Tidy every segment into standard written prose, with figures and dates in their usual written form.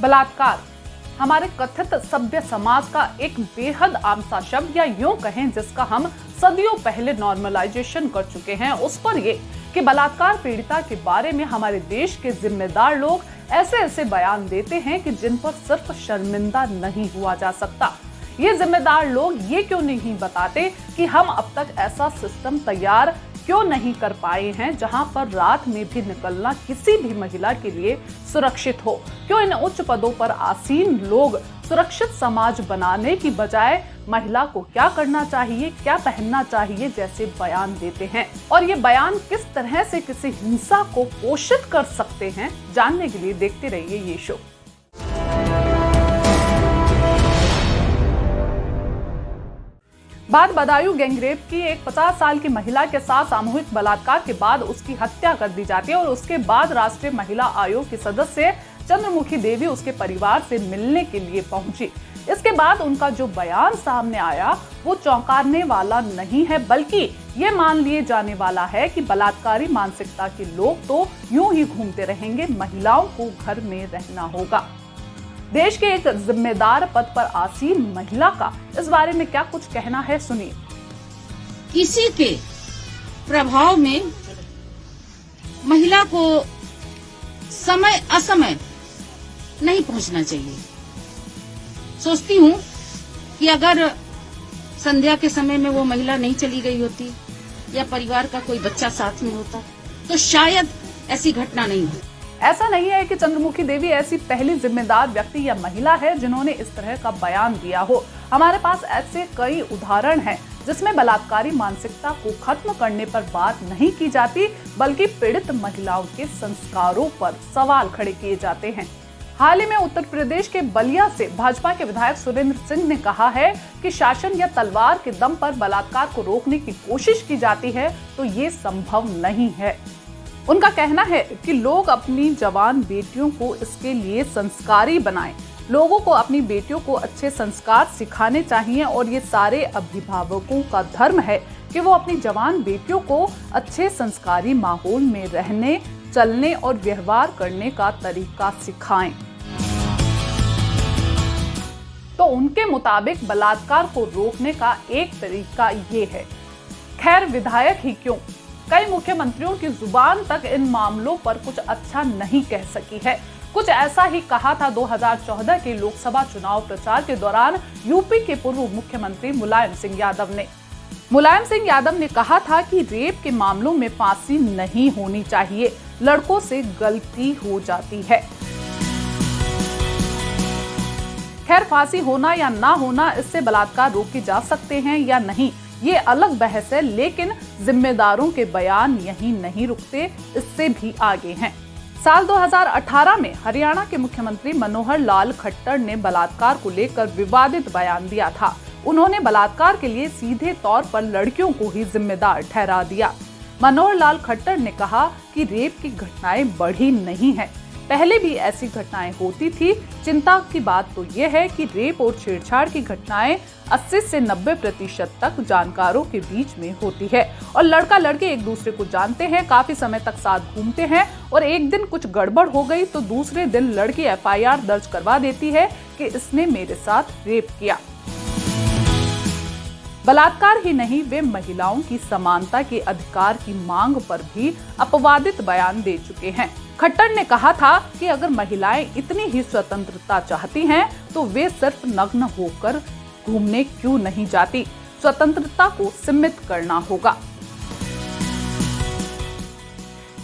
बलात्कार हमारे कथित सभ्य समाज का एक बेहद आम सा शब्द, या यूं कहें जिसका हम सदियों पहले नॉर्मलाइजेशन कर चुके हैं। उस पर ये कि बलात्कार पीड़िता के बारे में हमारे देश के जिम्मेदार लोग ऐसे ऐसे बयान देते हैं कि जिन पर सिर्फ शर्मिंदा नहीं हुआ जा सकता। ये जिम्मेदार लोग ये क्यों नहीं बताते कि हम अब तक ऐसा सिस्टम तैयार क्यों नहीं कर पाए हैं जहां पर रात में भी निकलना किसी भी महिला के लिए सुरक्षित हो। क्यों इन उच्च पदों पर आसीन लोग सुरक्षित समाज बनाने की बजाय महिला को क्या करना चाहिए, क्या पहनना चाहिए जैसे बयान देते हैं, और ये बयान किस तरह से किसी हिंसा को पोषित कर सकते हैं, जानने के लिए देखते रहिए ये शो। बात बदायूं गैंगरेप की। एक 50 साल की महिला के साथ सामूहिक बलात्कार के बाद उसकी हत्या कर दी जाती है और उसके बाद राष्ट्रीय महिला आयोग की सदस्य चंद्रमुखी देवी उसके परिवार से मिलने के लिए पहुंची। इसके बाद उनका जो बयान सामने आया वो चौंकाने वाला नहीं है, बल्कि ये मान लिए जाने वाला है कि बलात्कारी मानसिकता के लोग तो यूं ही घूमते रहेंगे, महिलाओं को घर में रहना होगा। देश के एक जिम्मेदार पद पर आसीन महिला का इस बारे में क्या कुछ कहना है, सुनिए। किसी के प्रभाव में महिला को समय असमय नहीं पहुंचना चाहिए। सोचती हूँ कि अगर संध्या के समय में वो महिला नहीं चली गई होती या परिवार का कोई बच्चा साथ में होता तो शायद ऐसी घटना नहीं होती। ऐसा नहीं है कि चंद्रमुखी देवी ऐसी पहली जिम्मेदार व्यक्ति या महिला है जिन्होंने इस तरह का बयान दिया हो। हमारे पास ऐसे कई उदाहरण हैं जिसमें बलात्कारी मानसिकता को खत्म करने पर बात नहीं की जाती, बल्कि पीड़ित महिलाओं के संस्कारों पर सवाल खड़े किए जाते हैं। हाल ही में उत्तर प्रदेश के बलिया से भाजपा के विधायक सुरेंद्र सिंह ने कहा है कि शासन या तलवार के दम पर बलात्कार को रोकने की कोशिश की जाती है तो ये संभव नहीं है। उनका कहना है कि लोग अपनी जवान बेटियों को इसके लिए संस्कारी बनाएं। लोगों को अपनी बेटियों को अच्छे संस्कार सिखाने चाहिए और ये सारे अभिभावकों का धर्म है कि वो अपनी जवान बेटियों को अच्छे संस्कारी माहौल में रहने, चलने और व्यवहार करने का तरीका सिखाएं। तो उनके मुताबिक बलात्कार को रोकने का एक तरीका ये है। खैर, विधायक ही क्यों, कई मुख्यमंत्रियों की जुबान तक इन मामलों पर कुछ अच्छा नहीं कह सकी है। कुछ ऐसा ही कहा था 2014 के लोकसभा चुनाव प्रचार के दौरान यूपी के पूर्व मुख्यमंत्री मुलायम सिंह यादव ने। मुलायम सिंह यादव ने कहा था कि रेप के मामलों में फांसी नहीं होनी चाहिए, लड़कों से गलती हो जाती है। खैर, फांसी होना या ना होना, इससे बलात्कार रोके जा सकते हैं या नहीं, ये अलग बहस है, लेकिन जिम्मेदारों के बयान यहीं नहीं रुकते, इससे भी आगे हैं। साल 2018 में हरियाणा के मुख्यमंत्री मनोहर लाल खट्टर ने बलात्कार को लेकर विवादित बयान दिया था। उन्होंने बलात्कार के लिए सीधे तौर पर लड़कियों को ही जिम्मेदार ठहरा दिया। मनोहर लाल खट्टर ने कहा कि रेप की घटनाएं बढ़ी नहीं है, पहले भी ऐसी घटनाएं होती थी। चिंता की बात तो यह है कि रेप और छेड़छाड़ की घटनाएं 80 से 90% तक जानकारों के बीच में होती है और लड़का लड़की एक दूसरे को जानते हैं, काफी समय तक साथ घूमते हैं और एक दिन कुछ गड़बड़ हो गई तो दूसरे दिन लड़की FIR दर्ज करवा देती है कि इसने मेरे साथ रेप किया। बलात्कार ही नहीं, वे महिलाओं की समानता के अधिकार की मांग पर भी अपवादित बयान दे चुके हैं। खट्टर ने कहा था कि अगर महिलाएं इतनी ही स्वतंत्रता चाहती हैं तो वे सिर्फ नग्न होकर घूमने क्यों नहीं जाती, स्वतंत्रता को सीमित करना होगा।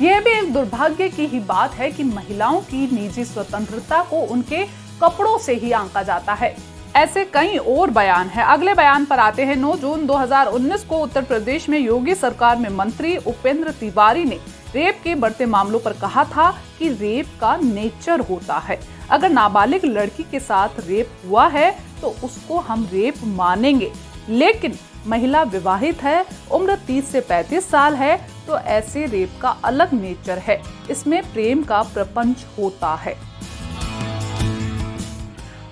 यह भी एक दुर्भाग्य की ही बात है कि महिलाओं की निजी स्वतंत्रता को उनके कपड़ों से ही आंका जाता है। ऐसे कई और बयान हैं। अगले बयान पर आते हैं। 9 जून 2019 को उत्तर प्रदेश में योगी सरकार में मंत्री उपेंद्र तिवारी ने रेप के बढ़ते मामलों पर कहा था कि रेप का नेचर होता है। अगर नाबालिग लड़की के साथ रेप हुआ है तो उसको हम रेप मानेंगे, लेकिन महिला विवाहित है, उम्र 30 से 35 साल है तो ऐसे रेप का अलग नेचर है, इसमें प्रेम का प्रपंच होता है।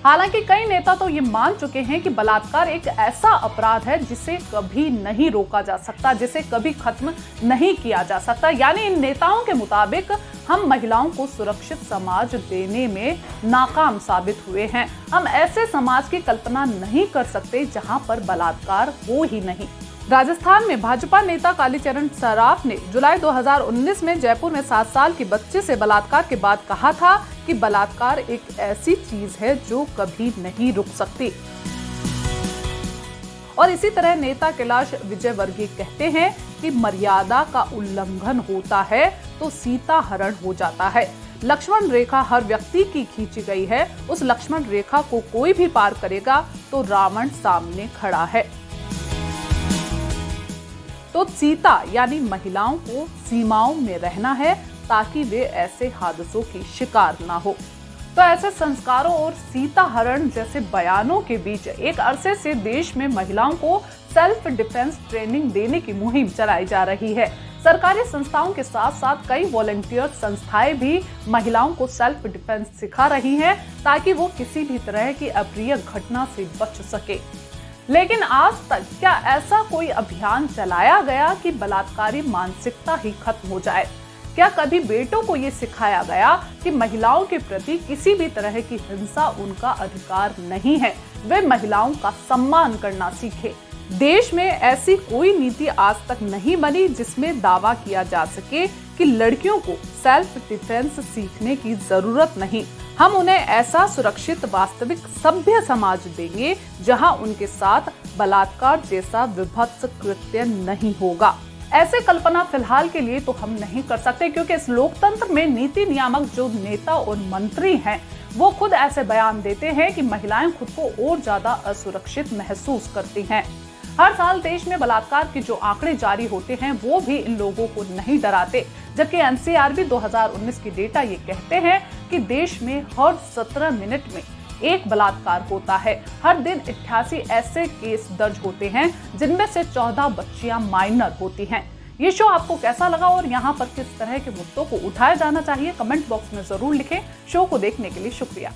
हालांकि कई नेता तो ये मान चुके हैं कि बलात्कार एक ऐसा अपराध है जिसे कभी नहीं रोका जा सकता, जिसे कभी खत्म नहीं किया जा सकता। यानी इन नेताओं के मुताबिक हम महिलाओं को सुरक्षित समाज देने में नाकाम साबित हुए हैं। हम ऐसे समाज की कल्पना नहीं कर सकते जहां पर बलात्कार हो ही नहीं। राजस्थान में भाजपा नेता कालीचरण सराफ ने जुलाई 2019 में जयपुर में 7 साल की बच्चे से बलात्कार के बाद कहा था कि बलात्कार एक ऐसी चीज है जो कभी नहीं रुक सकती। और इसी तरह नेता कैलाश विजयवर्गीय कहते हैं कि मर्यादा का उल्लंघन होता है तो सीता हरण हो जाता है। लक्ष्मण रेखा हर व्यक्ति की खींची गई है, उस लक्ष्मण रेखा को कोई भी पार करेगा तो रावण सामने खड़ा है। तो सीता यानी महिलाओं को सीमाओं में रहना है ताकि वे ऐसे हादसों की शिकार ना हो। तो ऐसे संस्कारों और सीता हरण जैसे बयानों के बीच एक अरसे से देश में महिलाओं को सेल्फ डिफेंस ट्रेनिंग देने की मुहिम चलाई जा रही है। सरकारी संस्थाओं के साथ साथ कई वॉलंटियर संस्थाएं भी महिलाओं को सेल्फ डिफेंस सिखा रही हैं ताकि वो किसी भी तरह की अप्रिय घटना से बच सके। लेकिन आज तक क्या ऐसा कोई अभियान चलाया गया कि बलात्कारी मानसिकता ही खत्म हो जाए? क्या कभी बेटों को ये सिखाया गया कि महिलाओं के प्रति किसी भी तरह की हिंसा उनका अधिकार नहीं है, वे महिलाओं का सम्मान करना सीखे? देश में ऐसी कोई नीति आज तक नहीं बनी जिसमें दावा किया जा सके कि लड़कियों को सेल्फ डिफेंस सीखने की जरूरत नहीं। हम उन्हें ऐसा सुरक्षित वास्तविक सभ्य समाज देंगे जहां उनके साथ बलात्कार जैसा विभत्स कृत्य नहीं होगा। ऐसे कल्पना फिलहाल के लिए तो हम नहीं कर सकते, क्योंकि इस लोकतंत्र में नीति नियामक जो नेता और मंत्री हैं वो खुद ऐसे बयान देते हैं कि महिलाएं खुद को और ज्यादा असुरक्षित महसूस करती हैं। हर साल देश में बलात्कार के जो आंकड़े जारी होते हैं वो भी इन लोगों को नहीं डराते, जबकि एनसीआरबी 2019 की डेटा ये कहते हैं कि देश में हर 17 मिनट में एक बलात्कार होता है। हर दिन 88 ऐसे केस दर्ज होते हैं जिनमें से 14 बच्चियां माइनर होती हैं। ये शो आपको कैसा लगा और यहाँ पर किस तरह के मुद्दों को उठाया जाना चाहिए, कमेंट बॉक्स में जरूर लिखें। शो को देखने के लिए शुक्रिया।